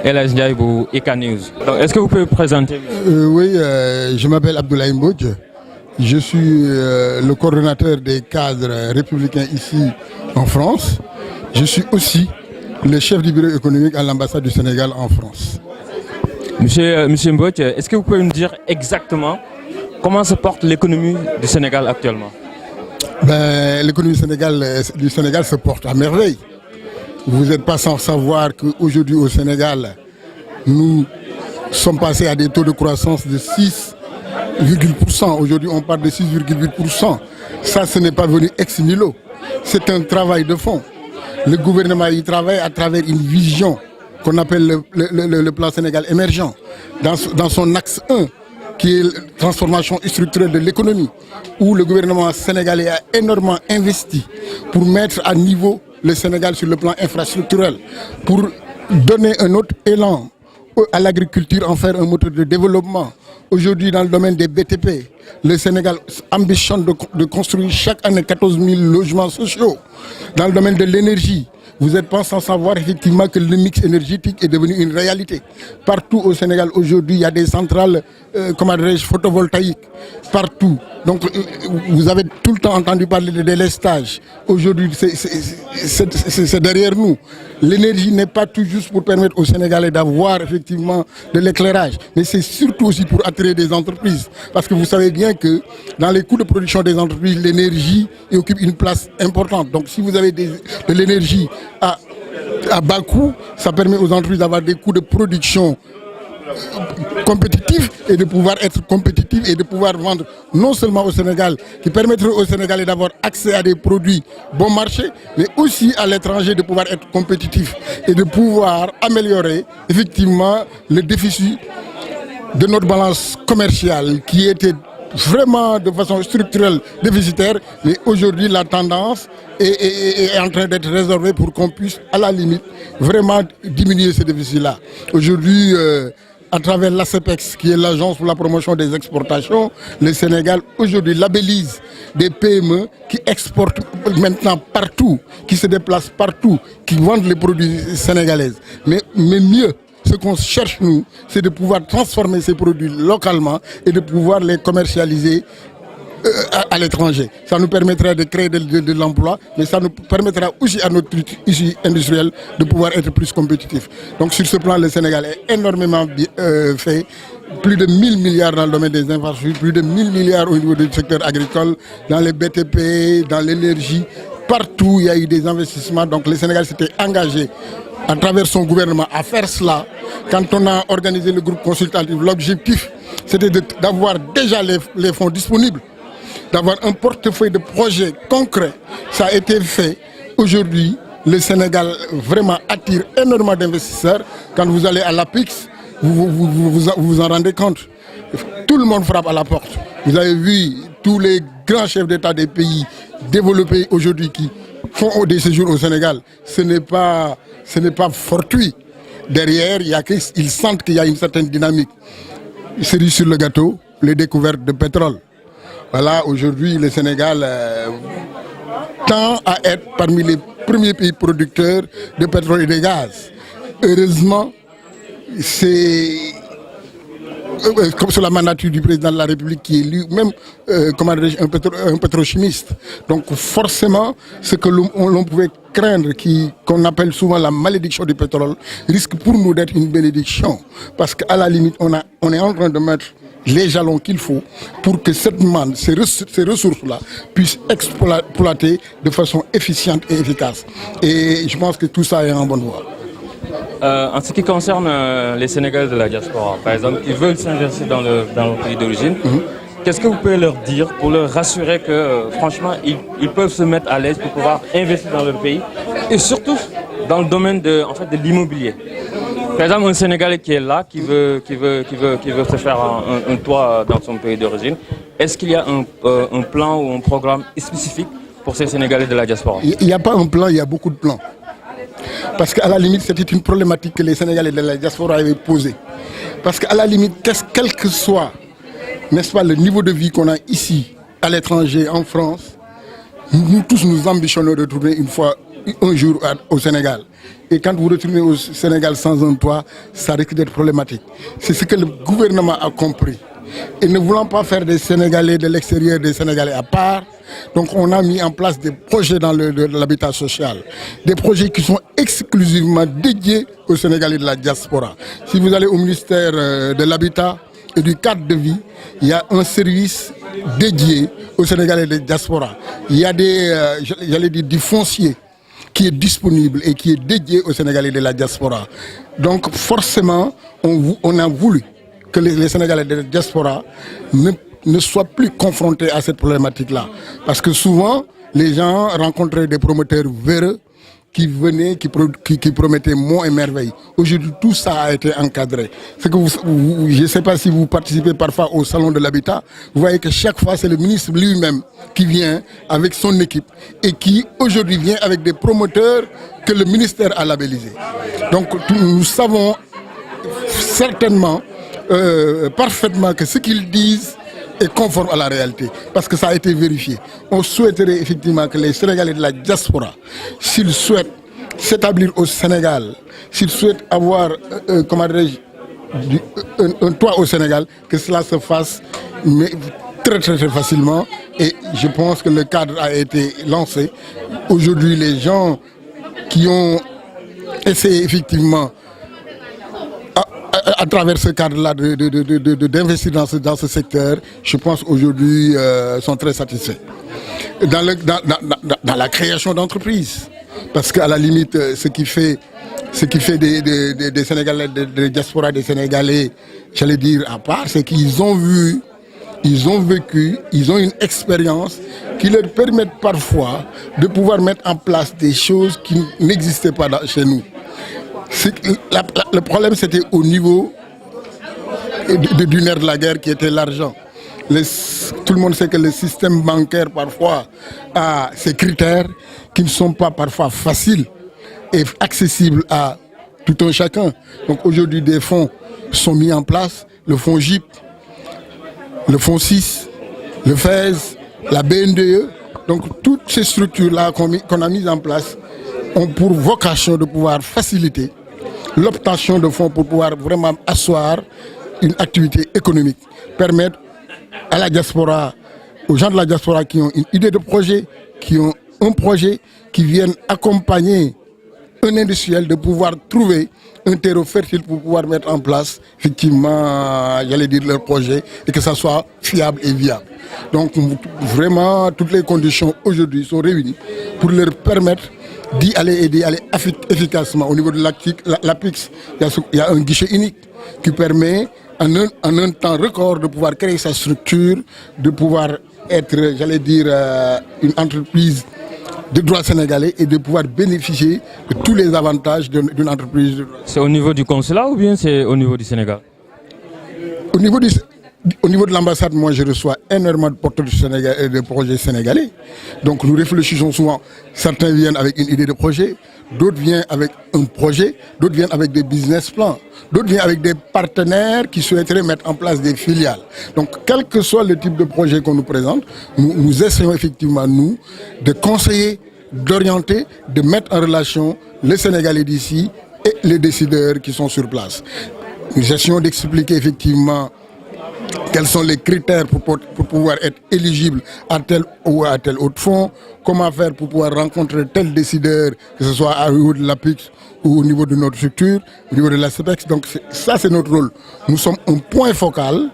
El Hadj Ndiaye bu IK News. Donc, est-ce que vous pouvez vous présenter? Oui, je m'appelle Abdoulaye Mbodj. Je suis le coordonnateur des cadres républicains ici en France. Je suis aussi le chef du bureau économique à l'ambassade du Sénégal en France. Monsieur Mbodj, est-ce que vous pouvez nous dire exactement comment se porte l'économie du Sénégal actuellement? L'économie du Sénégal se porte à merveille. Vous n'êtes pas sans savoir qu'aujourd'hui au Sénégal, nous sommes passés à des taux de croissance de 6,%. Aujourd'hui, on parle de 6,8%. Ça, ce n'est pas venu ex nihilo. C'est un travail de fond. Le gouvernement y travaille à travers une vision qu'on appelle le plan Sénégal émergent. Dans son axe 1, qui est la transformation structurelle de l'économie, où le gouvernement sénégalais a énormément investi pour mettre à niveau le Sénégal sur le plan infrastructurel, pour donner un autre élan à l'agriculture, en faire un moteur de développement. Aujourd'hui, dans le domaine des BTP, le Sénégal ambitionne de construire chaque année 14 000 logements sociaux. Dans le domaine de l'énergie, vous n'êtes pas sans savoir effectivement que le mix énergétique est devenu une réalité. Partout au Sénégal, aujourd'hui, il y a des centrales photovoltaïques. Partout. Donc, vous avez tout le temps entendu parler de délestage. Aujourd'hui, c'est derrière nous. L'énergie n'est pas tout juste pour permettre aux Sénégalais d'avoir effectivement de l'éclairage, mais c'est surtout aussi pour attirer des entreprises. Parce que vous savez bien que dans les coûts de production des entreprises, l'énergie occupe une place importante. Donc, si vous avez de l'énergie à bas coût, ça permet aux entreprises d'avoir des coûts de production compétitifs et de pouvoir être compétitifs et de pouvoir vendre non seulement au Sénégal, qui permettrait aux Sénégalais d'avoir accès à des produits bon marché, mais aussi à l'étranger de pouvoir être compétitifs et de pouvoir améliorer effectivement le déficit de notre balance commerciale qui était vraiment de façon structurelle déficitaire, mais aujourd'hui la tendance est en train d'être résolvée pour qu'on puisse à la limite vraiment diminuer ce déficit-là. Aujourd'hui, à travers l'ACEPEX, qui est l'agence pour la promotion des exportations, le Sénégal aujourd'hui labellise des PME qui exportent maintenant partout, qui se déplacent partout, qui vendent les produits sénégalais. Mais mieux, ce qu'on cherche, nous, c'est de pouvoir transformer ces produits localement et de pouvoir les commercialiser à l'étranger. Ça nous permettra de créer de l'emploi, mais ça nous permettra aussi à notre tissu industriel de pouvoir être plus compétitif. Donc sur ce plan, le Sénégal est énormément fait. Plus de 1000 milliards dans le domaine des infrastructures, plus de 1000 milliards au niveau du secteur agricole, dans les BTP, dans l'énergie. Partout, il y a eu des investissements. Donc le Sénégal s'était engagé à travers son gouvernement à faire cela. Quand on a organisé le groupe consultatif, l'objectif, c'était d'avoir déjà les fonds disponibles, d'avoir un portefeuille de projets concrets. Ça a été fait. Aujourd'hui, le Sénégal vraiment attire énormément d'investisseurs. Quand vous allez à l'APIX, vous en rendez compte. Tout le monde frappe à la porte. Vous avez vu tous les grands chefs d'État des pays développés aujourd'hui qui font des séjours au Sénégal. Ce n'est pas fortuit. Derrière, ils sentent qu'il y a une certaine dynamique. Cerise sur le gâteau, les découvertes de pétrole. Voilà, aujourd'hui, le Sénégal tend à être parmi les premiers pays producteurs de pétrole et de gaz. Heureusement, c'est comme sur la mandature du président de la République qui est lui-même un pétrochimiste. Donc forcément, ce que l'on pouvait craindre, qu'on appelle souvent la malédiction du pétrole, risque pour nous d'être une bénédiction. Parce qu'à la limite, on est en train de mettre les jalons qu'il faut pour que cette manne, ces ressources-là, puissent exploiter de façon efficiente et efficace. Et je pense que tout ça est en bonne voie. En ce qui concerne les Sénégalais de la diaspora, par exemple, qui veulent s'investir dans leur pays d'origine, qu'est-ce que vous pouvez leur dire pour leur rassurer que franchement, ils peuvent se mettre à l'aise pour pouvoir investir dans leur pays et surtout dans le domaine de l'immobilier? Par exemple, un Sénégalais qui est là, qui veut se faire un toit dans son pays d'origine, est-ce qu'il y a un plan ou un programme spécifique pour ces Sénégalais de la diaspora? Il n'y a pas un plan, il y a beaucoup de plans. Parce qu'à la limite, c'était une problématique que les Sénégalais de la diaspora avaient posée. Parce qu'à la limite, quel que soit, n'est-ce pas, le niveau de vie qu'on a ici, à l'étranger, en France, nous tous nous ambitionnons de trouver un jour au Sénégal. Et quand vous retournez au Sénégal sans un toit, ça risque d'être problématique. C'est ce que le gouvernement a compris. Et ne voulant pas faire des Sénégalais de l'extérieur, des Sénégalais à part, donc on a mis en place des projets dans l'habitat social. Des projets qui sont exclusivement dédiés aux Sénégalais de la diaspora. Si vous allez au ministère de l'Habitat et du cadre de vie, il y a un service dédié aux Sénégalais de la diaspora. Il y a du foncier qui est disponible et qui est dédié aux Sénégalais de la diaspora. Donc forcément, on a voulu que les Sénégalais de la diaspora ne soient plus confrontés à cette problématique-là. Parce que souvent, les gens rencontraient des promoteurs véreux qui venaient, qui promettaient monts et merveilles. Aujourd'hui, tout ça a été encadré. C'est que je ne sais pas si vous participez parfois au salon de l'habitat, vous voyez que chaque fois, c'est le ministre lui-même qui vient avec son équipe et qui aujourd'hui vient avec des promoteurs que le ministère a labellisés. Donc nous savons certainement, parfaitement que ce qu'ils disent est conforme à la réalité, parce que ça a été vérifié. On souhaiterait effectivement que les Sénégalais de la diaspora, s'ils souhaitent s'établir au Sénégal, s'ils souhaitent avoir un toit au Sénégal, que cela se fasse mais très facilement. Et je pense que le cadre a été lancé. Aujourd'hui, les gens qui ont essayé effectivement à travers ce cadre-là d'investir dans ce secteur, je pense aujourd'hui sont très satisfaits. Dans la création d'entreprises, parce qu'à la limite, ce qui fait des Sénégalais, de diaspora des Sénégalais, j'allais dire à part, c'est qu'ils ont vu, ils ont vécu, ils ont une expérience qui leur permettent parfois de pouvoir mettre en place des choses qui n'existaient pas chez nous. Le problème, c'était au niveau du nerf de la guerre qui était l'argent. Tout le monde sait que le système bancaire, parfois, a ses critères qui ne sont pas parfois faciles et accessibles à tout un chacun. Donc aujourd'hui, des fonds sont mis en place, le fonds GIP, le fonds 6, le FES, la BNDE. Donc toutes ces structures-là qu'on a mises en place ont pour vocation de pouvoir faciliter l'obtention de fonds pour pouvoir vraiment asseoir une activité économique, permettre à la diaspora, aux gens de la diaspora qui ont une idée de projet, qui ont un projet, qui viennent accompagner un industriel de pouvoir trouver un terreau fertile pour pouvoir mettre en place effectivement, j'allais dire, leur projet et que ça soit fiable et viable. Donc vraiment, toutes les conditions aujourd'hui sont réunies pour leur permettre d'y aller et d'y aller efficacement. Au niveau de l'APIX, il y a un guichet unique qui permet en un temps record de pouvoir créer sa structure, de pouvoir être, j'allais dire, une entreprise de droit sénégalais et de pouvoir bénéficier de tous les avantages d'une entreprise de droit. C'est au niveau du consulat ou bien c'est au niveau du Sénégal? Au niveau de l'ambassade, moi je reçois énormément de porteurs de projets sénégalais. Donc nous réfléchissons souvent. Certains viennent avec une idée de projet, d'autres viennent avec un projet, d'autres viennent avec des business plans, d'autres viennent avec des partenaires qui souhaiteraient mettre en place des filiales. Donc quel que soit le type de projet qu'on nous présente, nous essayons effectivement, nous, de conseiller, d'orienter, de mettre en relation les Sénégalais d'ici et les décideurs qui sont sur place. Nous essayons d'expliquer effectivement quels sont les critères pour pouvoir être éligible à tel ou à tel autre fonds, comment faire pour pouvoir rencontrer tel décideur, que ce soit au niveau de l'APIX ou au niveau de notre structure, au niveau de la CEPEX. Donc ça, c'est notre rôle. Nous sommes un point focal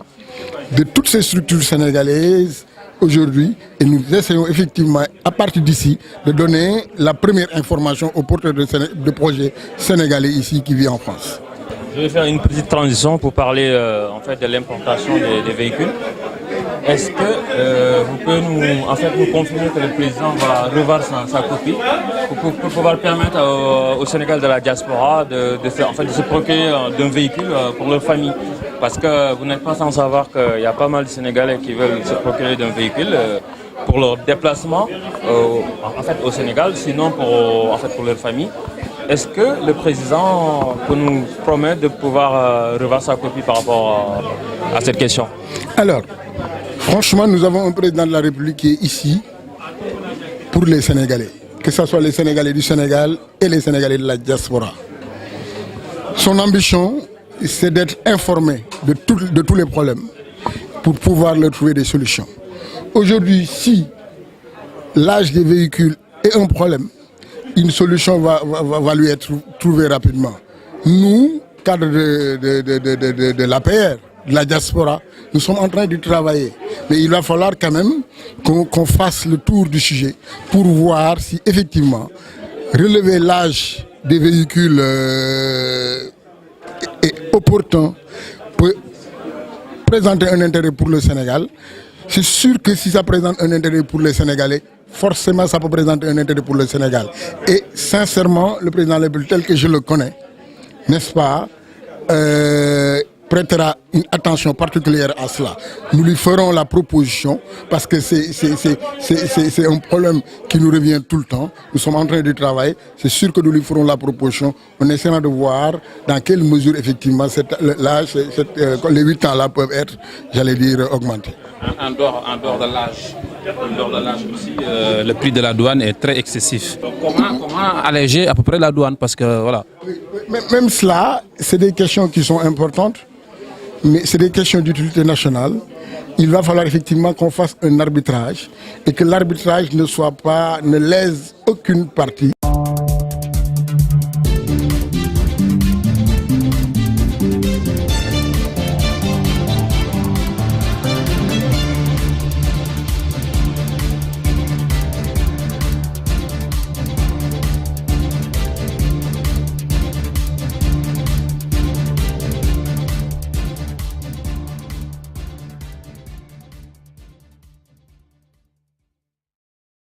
de toutes ces structures sénégalaises aujourd'hui et nous essayons effectivement, à partir d'ici, de donner la première information aux porteurs de projets sénégalais ici qui vivent en France. Je vais faire une petite transition pour parler en fait de l'importation des véhicules. Est-ce que vous pouvez nous confirmer que le président va revoir sa copie pour pouvoir permettre au Sénégal de la diaspora de se procurer d'un véhicule pour leur famille? Parce que vous n'êtes pas sans savoir qu'il y a pas mal de Sénégalais qui veulent se procurer d'un véhicule pour leur déplacement au Sénégal, sinon pour leur famille. Est-ce que le président peut nous promettre de pouvoir revoir sa copie par rapport à cette question? Alors, franchement, nous avons un président de la République qui est ici pour les Sénégalais. que ce soit les Sénégalais du Sénégal et les Sénégalais de la diaspora. Son ambition, c'est d'être informé de tous les problèmes pour pouvoir leur trouver des solutions. Aujourd'hui, si l'âge des véhicules est un problème, une solution va lui être trouvée rapidement. Nous, cadre de l'APR, de la diaspora, nous sommes en train de travailler. Mais il va falloir quand même qu'on fasse le tour du sujet pour voir si effectivement relever l'âge des véhicules est opportun, peut présenter un intérêt pour le Sénégal. C'est sûr que si ça présente un intérêt pour les Sénégalais, forcément ça peut présenter un intérêt pour le Sénégal. Et sincèrement, le président Lebel, tel que je le connais, n'est-ce pas, prêtera une attention particulière à cela. Nous lui ferons la proposition parce que c'est un problème qui nous revient tout le temps. Nous sommes en train de travailler. C'est sûr que nous lui ferons la proposition. On essaiera de voir dans quelle mesure effectivement l'âge, les 8 ans là peuvent être, j'allais dire, augmentés. En dehors de l'âge aussi, le prix de la douane est très excessif. Donc comment alléger à peu près la douane? Parce que voilà. Même cela, c'est des questions qui sont importantes, mais c'est des questions d'utilité nationale. Il va falloir effectivement qu'on fasse un arbitrage et que l'arbitrage ne lèse aucune partie